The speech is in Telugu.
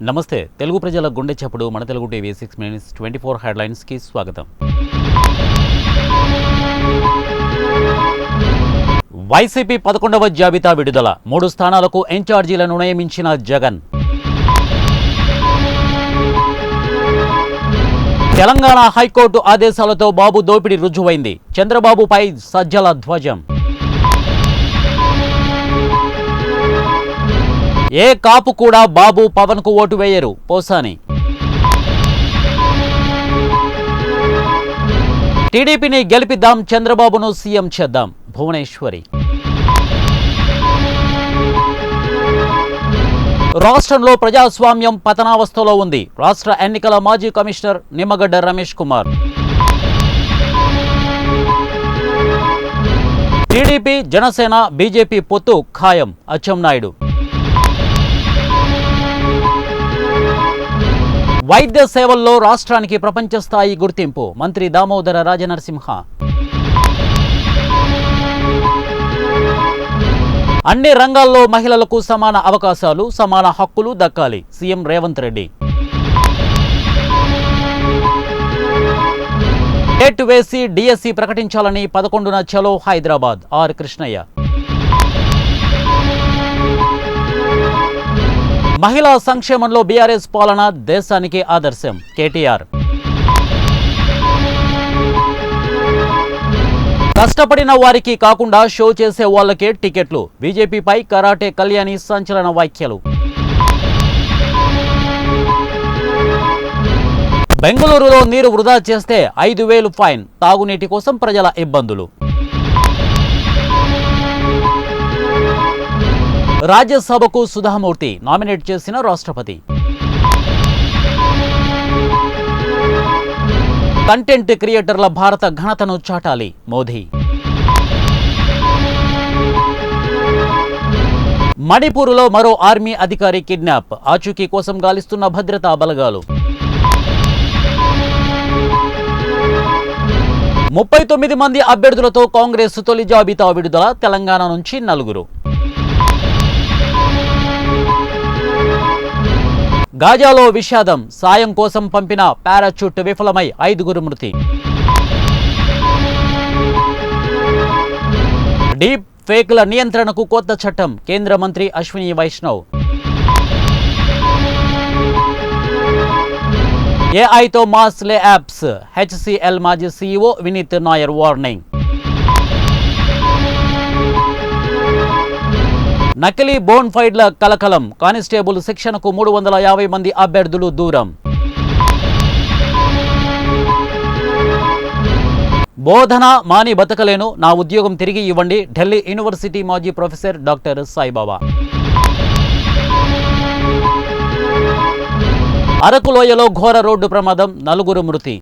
నమస్తే తెలుగు ప్రజల గుండె చప్పుడు మన తెలుగు టీవీ 6 మినిట్స్ 24 హెడ్లైన్స్ కి స్వాగతం. వైసీపీ 11వ జాబితా విడుదల. 3 స్థానాలకు ఇన్ఛార్జీలను నియమించిన జగన్. తెలంగాణ హైకోర్టు ఆదేశాలతో బాబు దోపిడీ రుజువైంది. చంద్రబాబుపై సజ్జల ధ్వజం. ఏ కాపు కూడా బాబు పవన్ కు ఓటు వేయరు పోసాని. టీడీపీని గెలిపిద్దాం, చంద్రబాబును సీఎం చేద్దాం భువనేశ్వరి. రాష్ట్రంలో ప్రజాస్వామ్యం పతనావస్థలో ఉంది. రాష్ట్ర ఎన్నికల మాజీ commissioner Nimmagadda Ramesh Kumar. TDP Janasena BJP పొత్తు ఖాయం అచ్చెన్నాయుడు. వైద్య సేవల్లో రాష్ట్రానికి ప్రపంచ స్థాయి గుర్తింపు మంత్రి దామోదర రాజనరసింహ. అన్ని రంగాల్లో మహిళలకు సమాన అవకాశాలు, సమాన హక్కులు దక్కాలి సీఎం రేవంత్ రెడ్డి. డేట్ వేసి డిఎస్సి ప్రకటించాలని 11న చలో హైదరాబాద్ ఆర్ కృష్ణయ్య. మహిళా సంక్షేమంలో బీఆర్ఎస్ పాలన దేశానికి ఆదర్శం కేటీఆర్. కష్టపడిన వారికి కాకుండా షో చేసే వాళ్ళకే టికెట్లు. బీజేపీపై కరాటే కళ్యాణి సంచలన వ్యాఖ్యలు. బెంగళూరులో నీరు వృధా చేస్తే 5,000 ఫైన్. తాగునీటి కోసం ప్రజల ఇబ్బందులు. రాజ్యసభకు సుధామూర్తి నామినేట్ చేసిన రాష్ట్రపతి. కంటెంట్ క్రియేటర్ల భారత ఘనతను చాటాలి మోదీ. మణిపూర్లో మరో ఆర్మీ అధికారి కిడ్నాప్. ఆచూకీ కోసం గాలిస్తున్న భద్రతా బలగాలు. 39 మంది అభ్యర్థులతో కాంగ్రెస్ తొలి జాబితా విడుదల. తెలంగాణ నుంచి 4. గాజాలో విషాదం. సాయం కోసం పంపిన పారాచూట్ విఫలమై 5 మృతి. డీప్ ఫేక్ల నియంత్రణకు కొత్త చట్టం. కేంద్ర మంత్రి అశ్విని వైష్ణవ్. ఏఐతో మాస్ లే యాప్స్. హెచ్సిఎల్ మాజీ సీఈఓ వినీత్ నాయర్ వార్నింగ్. నకిలీ బోన్ ఫైడ్ల కలకలం. కానిస్టేబుల్ శిక్షణకు 350 మంది అభ్యర్థులు దూరం. బోధన మాని బతకలేను, నా ఉద్యోగం తిరిగి ఇవ్వండి. ఢిల్లీ యూనివర్సిటీ మాజీ ప్రొఫెసర్ డాక్టర్ సాయిబాబా. అరకులోయలో ఘోర రోడ్డు ప్రమాదం. 4 మృతి.